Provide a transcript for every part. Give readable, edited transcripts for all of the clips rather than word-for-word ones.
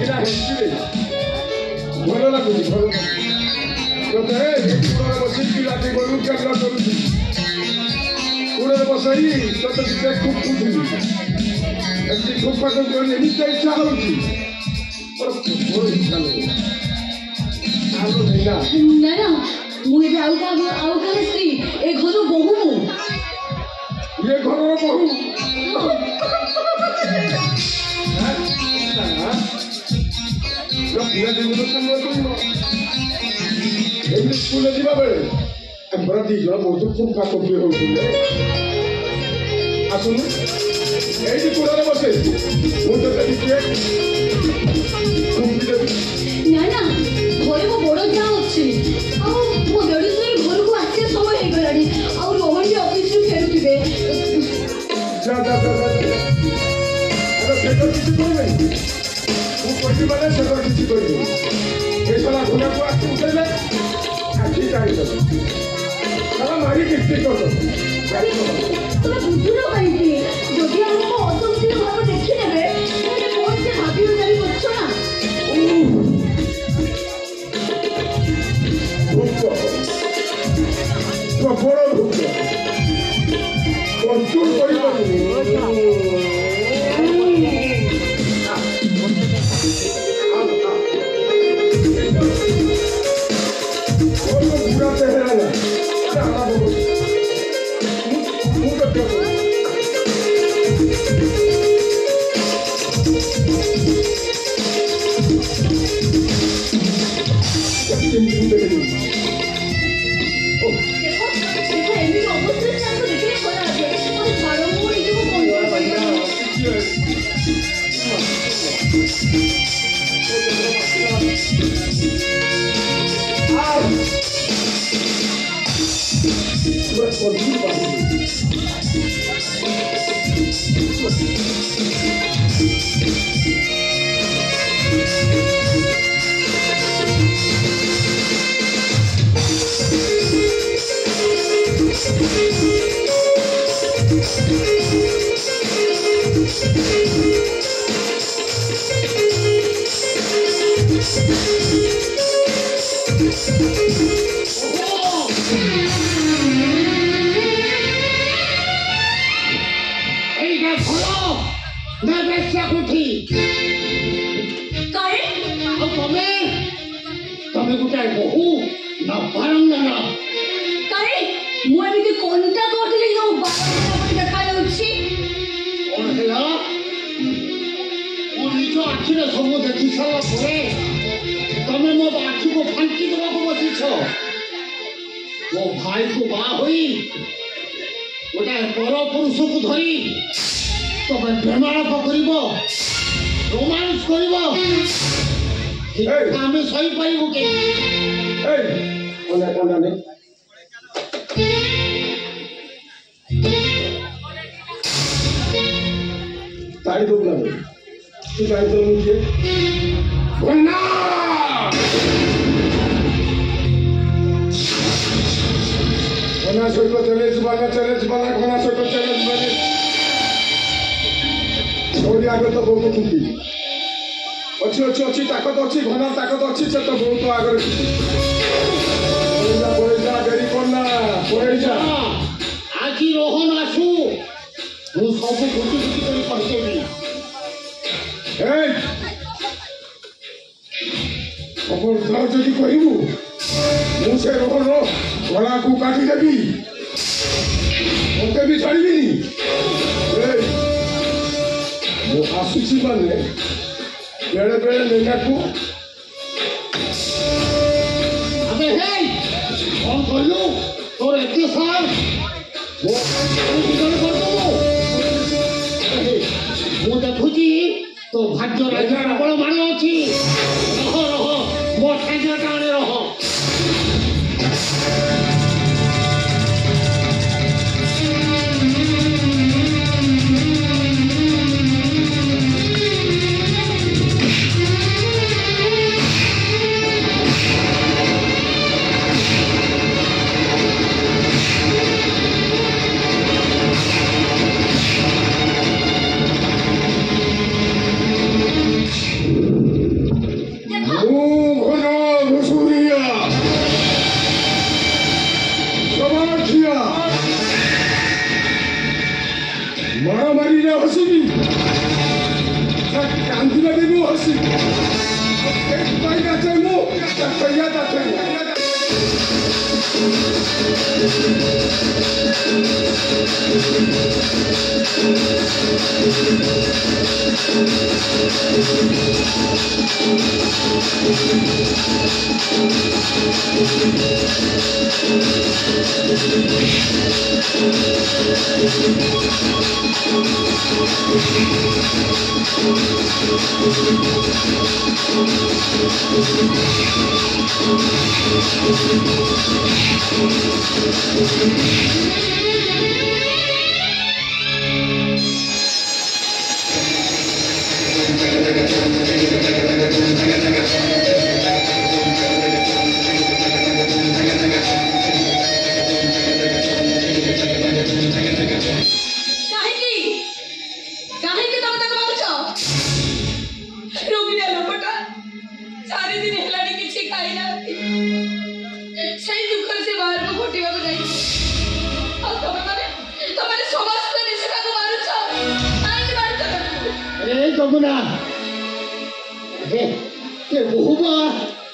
ଏଇଟା ହେସିରେ ଭଲ ଲାଗୁଛି ଭଲ ତତେ ବସିକି ରାତି ଗଲୁ କେବଳ କରୁଛି କୂଳରେ ବସାଇ ତତେ ଟିକେ ଖୁବ୍ ଖୁଥିଲି ଏମିତି ଖୁବ୍ ପାଖ କରି ଏମିତି ଇଚ୍ଛା ହେଉଛି ମୋର ଇଚ୍ଛା ନାହିଁ ଆଲୋ ନैନା ନା ନା ମୁଁ ଏବେ ଆଉ କାହା ସ୍ତ୍ରୀ ଏ ଘର ବୋହୂ ମୁଁ ये घरर बहु स्कूल जा बेले हमरा दी जन बहुत फुंका कपी हो आसुन ये कूलर बसे मुझे ना ना घरे मो बड़ जा अच्छी मो देढ़ घर को आसे समय हो गलानी आ रोहन भी ऑफिस फेरुवे जा जा जा अरे सेटर किसी कोई नहीं वो कोई माने सेटर किसी कोई नहीं ये साला घोड़ा को आके उठेले आखी जाई तो साला मारी किसी को तो तुम बुझुनो काई जदि हमको असंतुलित भाव देखि नेबे ताले कोन से भाबियो जाई बच्चो ना भूख तो बड़ भूख कंट्रोल करि पानी अच्छी ताकत अच्छी घना ताकत अच्छी से तो बहुत आगे देरी करना आज रोहन आसू मु सब गुटी गुटी कर पहुंचेबी खबरदार जदि कहबू मु से रोहन गला को काटी देबी मते भी छाड़बी मु आसुची माने बेले बेले लेना को अबे हे कौन कहलु तोर एते साल वो गुजर कर दो मु देखुची तो भाग्य राजा प्रबल मान अछि रह रह मो ठाजा टाणे रह Vai nascer mu, tá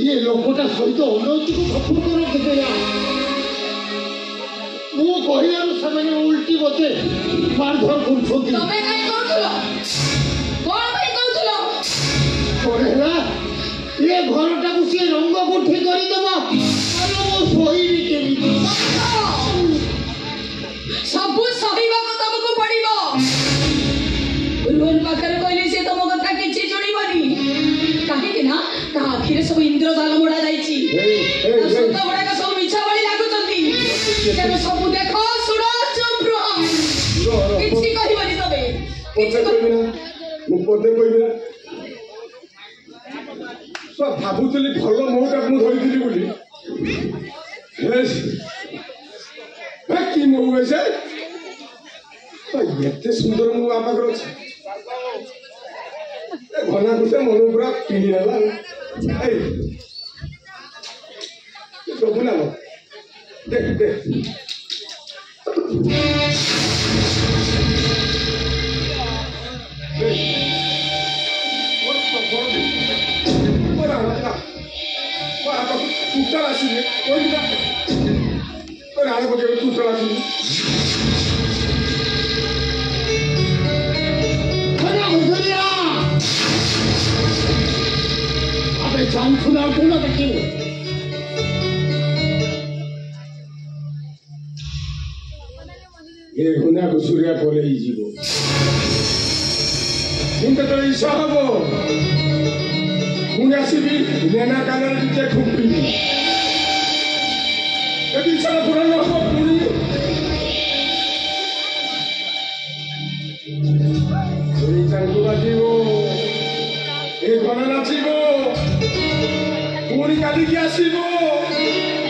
ये लोकटा सहित अनैतिक संपर्क रखिदेला मु कहियार समय उल्टी मते मारधर करछोती तमे काई करथलो कोन भाई करथलो कोरेला ये घरटा को से रंग कोठी करि देबा अरे मो सोईनी केमी सब सहीबा को तुमको पड़िबो रोहन पाखरे कहले से तुम कथा किछि जोड़ीबनी काहे कि ना ता आखिरे सब इंद्र दाल मोडा जाईची सत्ता बडा का सब मिछा बळी लागुचंती तेरे सब देखो सुनो चुप रहो किछि कहिबनी तबे किछि कहिबना मु पदे कहिबना सब भाबुतली भलो मोटा मु धरिथिली बोली हेस की मो वैसे एते सुंदर मु आपा करो घना गुसे मन पूरा पिनी होला ए तो बुला लो देख देख ये गुना को सूर्या कोले ही जीवो इनका तो ईशा हबो मुने आसीबी नेना कानर दिते ठुपी यदि सारा पुराना हो पुरी पुरी चांगु बाजीवो ए गना नाचिबो पुरी काली की आसीबो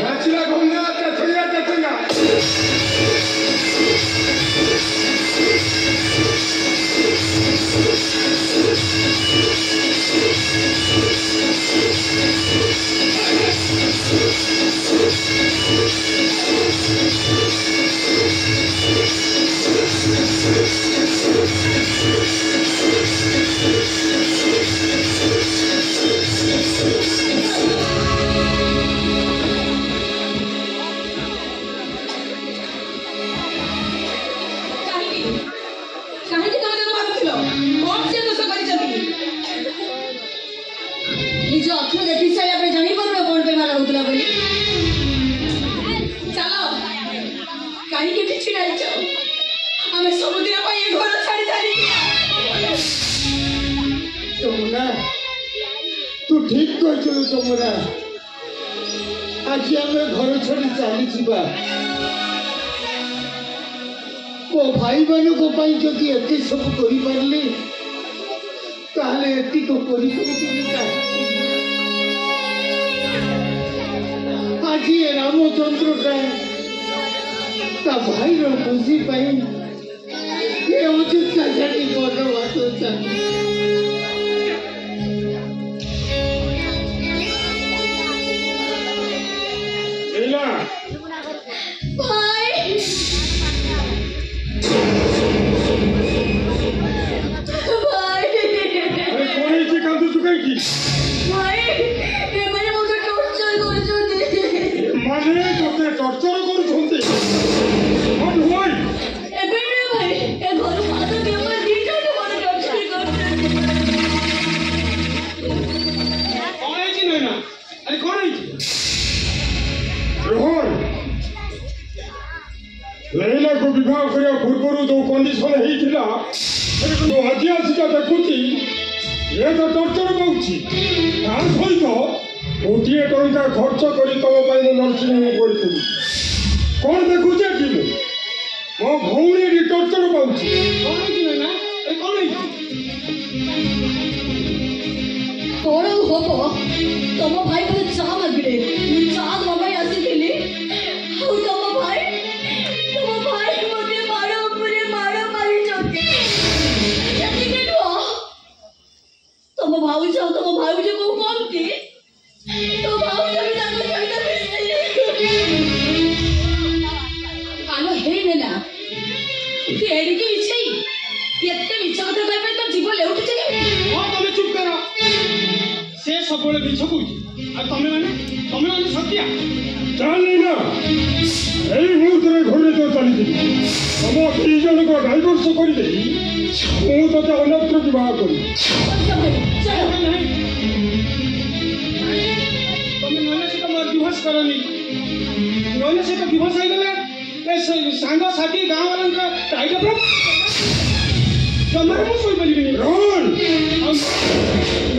नाचिला गंगा तथैया तू ठीक कहलु तमरा आज हमें घर छोड़ी चली जीवा ओ भाई मान को पाई जदि एते सब करि परली ताले एति को करि आज ये रामचंद्र का भाई रो खुशी पाई ये उचित का जानी बोलो वातो चाहिए ଭାଇ ଏମାନେ ମୋତେ ଟର୍ଚର କରୁଛନ୍ତି। ମାନେ ତତେ ଟର୍ଚର କରୁଛନ୍ତି? What why? ଏବେ ନୁହେଁ ଭାଇ, ଏ ଘରୁ ପାଦ କେବଳ ଦିଟାକୁ ମୋତେ ଟର୍ଚର କରୁଛନ୍ତି। କଣ ହେଇଛି ନଇନା? ଆରେ କଣ ହେଇଛି? ରୋହନ, ଲୈଲାକୁ ବିବାହ କରିବା ପୂର୍ବରୁ ଯୋଉ କଣ୍ଡିସନ ହେଇଥିଲା ଆଜି ଆସିକା ଦେଖୁଛି ଏ ତ ଟର୍ଚର ପାଉଛି। ତା ସହିତ ଗୋଟିଏ ଟଙ୍କା ଖର୍ଚ୍ଚ କରି ତମ ପାଇଁ ମୁଁ ନର୍ସିଂ ହୋମ୍ କରିଥିଲି। କଣ ଦେଖୁଛି ଏଠି ମୁଁ? ମୋ ଭଉଣୀ ଏଠି ଟର୍ଚର ପାଉଛି। କଣ ହେଇଛି ନଇନା? ଆରେ କଣ ହେଇଛି? କଣ ହବ? ତମ ଭାଇ ମୋତେ ଚା ମାଗିଲେ, ମୁଁ ଚା ଦେବା ପାଇଁ ଆସିଥିଲି। ଆଉ ତମ ଭାଇ ମୋତେ ମାଡ଼ ଉପରେ ମାଡ଼ ମାରିଛନ୍ତି। ଏତିକି ନୁହଁ, ତମ ଭାଉଜ କଣ କହନ୍ତି? ତମ ଭାଉଜ ବି ତାଙ୍କ ସହିତ ଆଲୋ ହେଇନେ ନା ତୁ ଏଡ଼ିକି ମିଛେଇ ଏତେ ମିଛ କଥା କହିବା ତୋ ଜୀବ ଲେଉଟୁଛି କେମିତି? ହଁ ତମେ ଚୁପ୍ କର। ସେ ସବୁବେଳେ ମିଛ କହୁଛି ଆଉ ତମେ ମାନେ ସତ୍ୟା। ଜାଣିଲି ନା ଏଇ ମୁହୂର୍ତ୍ତରେ ଘରେ ତ ଚାଲିଥିଲି। ତମ ଦି ଜଣଙ୍କ ଡାଇଭର୍ସ କରିଦେଇ ମୁଁ ତତେ ଅନ୍ୟତ୍ର ବିବାହ କରିବି। ତମେ ନଇନା ସହିତ ମୋର ଡିଭୋର୍ସ କରନି। ନଇନା ସହିତ ଡିଭୋର୍ସ ହେଇଗଲେ ସାଙ୍ଗସାଥି ଗାଁ ବାଲାଙ୍କ ଟାଇଟ ଜମାରେ ମୁଁ ଶୋଇପାରିବିନି। ରୋହନ, ଆଉ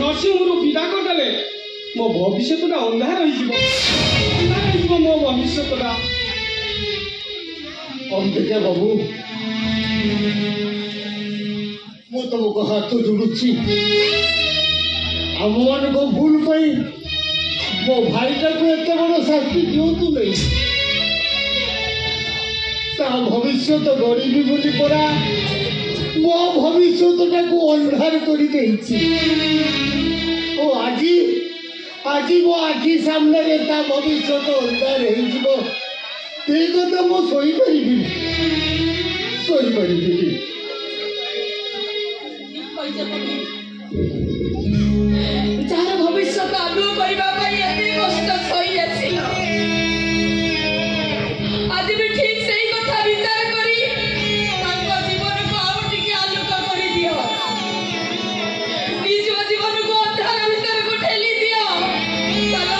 ନର୍ସିଂ ହୋମରୁ ବିଦା କରିଦେଲେ ମୋ ଭବିଷ୍ୟତଟା ଅନ୍ଧାର ହେଇଯିବ ମୋ ଭବିଷ୍ୟତଟା। ଅମ୍ବିକା ବାବୁ, ମୁଁ ତମକୁ ହାତ ଯୋଡୁଛି। ଆମମାନଙ୍କ ଭୁଲ ପାଇଁ ମୋ ଭାଇଟାକୁ ଏତେ ବଡ଼ ଶାସ୍ତି ଦିଅନ୍ତୁ ନାହିଁ। ତା ଭବିଷ୍ୟତ ଗରିବି ବୋଲି ପରା ମୋ ଭବିଷ୍ୟତଟାକୁ ଅନ୍ଧାର କରିଦେଇଛି। ଓ ଆଜି ମୋ ଆଖି ସାମ୍ନାରେ ତା ଭବିଷ୍ୟତ ଅନ୍ଧାର ହେଇଯିବ। এই কথা ମୁଁ ଶୋଇପାରିବିନି। ଯାହାର ଭବିଷ୍ୟତ ଆଲୁଅ କରିବା ପାଇଁ ଏତେ କଷ୍ଟ ସହି ଆସିଲ, ଆଜି ବି ଠିକ ସେଇ କଥା ବିଚାର କରି ତାଙ୍କ ଜୀବନକୁ ଆଉ ଟିକେ ଆଲୋକ କରିଦିଅ। ନିଜ ଜୀବନକୁ ଅନ୍ଧାର ଭିତରକୁ ଠେଲି ଦିଅ। ଚାଲ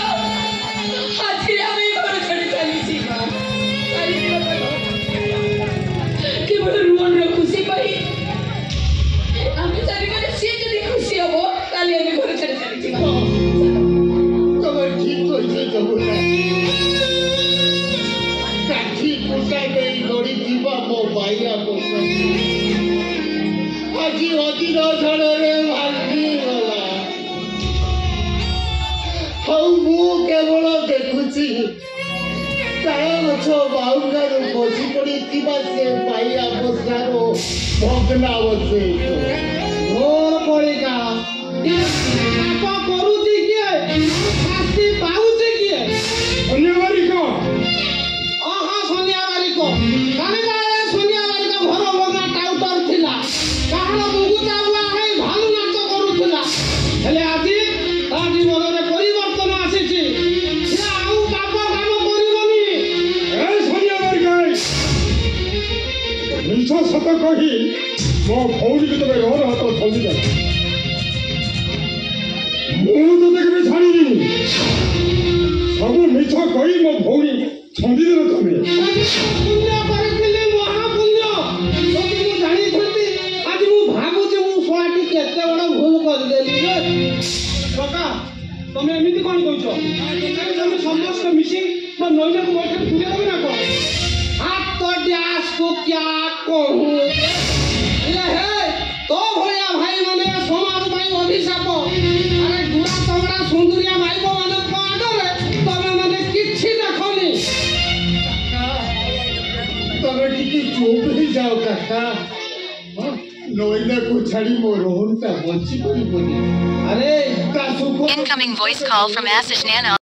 ଆଜି ଆମେ ଘର ଛାଡ଼ି ଚାଲିଯିବା। କେବଳ ରୁହନର ଖୁସି ପାଇଁ ଆମେ ଚାଲିଗଲେ ସିଏ ଯଦି ଖୁସି ହବ ତାହେଲେ ଆମେ ଘର ଛାଡ଼ି ଚାଲିଯିବା। ତମେ ଠିକ କହିଛ ଯମୁନା। କାଠି କୁଟା ଦେଇ ଗଡ଼ିଥିବା ମୋ ବାଇଆ ପୋଷା ଆଜି ଅଦିନ ଝଡ଼ରେ ଭାଙ୍ଗିଗଲା। ଆଉ ମୁଁ କେବଳ ଦେଖୁଛି ତାଳ ଗଛ ବାଉଙ୍ଗାରୁ ଖସି ପଡ଼ିଥିବା ସେ ବାଇଆ ପୋଷାର ଭଗ୍ନାବଶେଷ। ମୋର ପରିକା ପାପ କରୁଛି କିଏ? ଶାସ୍ତି ପାଉଛି କିଏ? ଅନ୍ୟ ବାରିକ ହଁ ସୋନିଆ ବାରିକ। କାଳେ ସୋନିଆ ବାରିକ ଘର ଭଙ୍ଗା ଟାଉଟର ଥିଲା। କାହାର ମୁଗୁତା ବୁଆ ହେଇ ଭାଲୁ ନାଚ କରୁଥିଲା। ହେଲେ ଆଜି ତା ଜୀବନରେ ପରିବର୍ତ୍ତନ ଆସିଛି। ସେ ଆଉ ପାପ କାମ କରିବନି। ଏ ସନ୍ଧ୍ୟା ବାରିକ, ମିଛ ସତ କହି ମୋ ଭଉଣୀକୁ ତମେ ରୋହନ ହାତ ଛନ୍ଦିଦେଲ। ମୁଁ ତତେ କେବେ ଛାଡ଼ିବିନି। ସବୁ ମିଛ କହି ମୋ ଭଉଣୀ ଛନ୍ଦିଦେଲ ତମେ। ପୁଣ୍ୟ କରିଥିଲି, ମହାପୁଣ୍ୟ। ଯଦି ମୁଁ ଜାଣିଥାନ୍ତି ଆଜି ମୁଁ ଭାବୁଛି ମୁଁ ଶୁଣାଟି କେତେ ବଡ଼ ଭୁଲ କରିଦେଲି ରେ। କକା ତମେ ଏମିତି କଣ କହୁଛ? ତମେ ସମସ୍ତେ ମିଶି ମୋ ନଇନାକୁ ବୈଠକ ଦୂରେଇ ଦେବେ ନା କଣ? ହାତ ଡ୍ୟାସକୁ କ୍ୟା କହୁ। ହେଲେ ହେ ତୋ ଭଳିଆ ଭାଇମାନେ ସମାଜ ପାଇଁ ଅଭିଶାପ। ଆରେ ଗୁଡ଼ା ତମଡ଼ା ସୁନ୍ଦରିଆ ମାଇପ ମାନଙ୍କ ଆଗରେ ତମେ ମାନେ କିଛି ଦେଖନି। ତମେ ଟିକେ ଚୁପ୍ ହେଇଯାଅ କାକା। ନଇନାକୁ ଛାଡ଼ି ମୋ ରୋହନଟା ବଞ୍ଚି ପାରିବନି। ଆରେ ତା ସୁଖ Incoming voice call from Ashish Nano.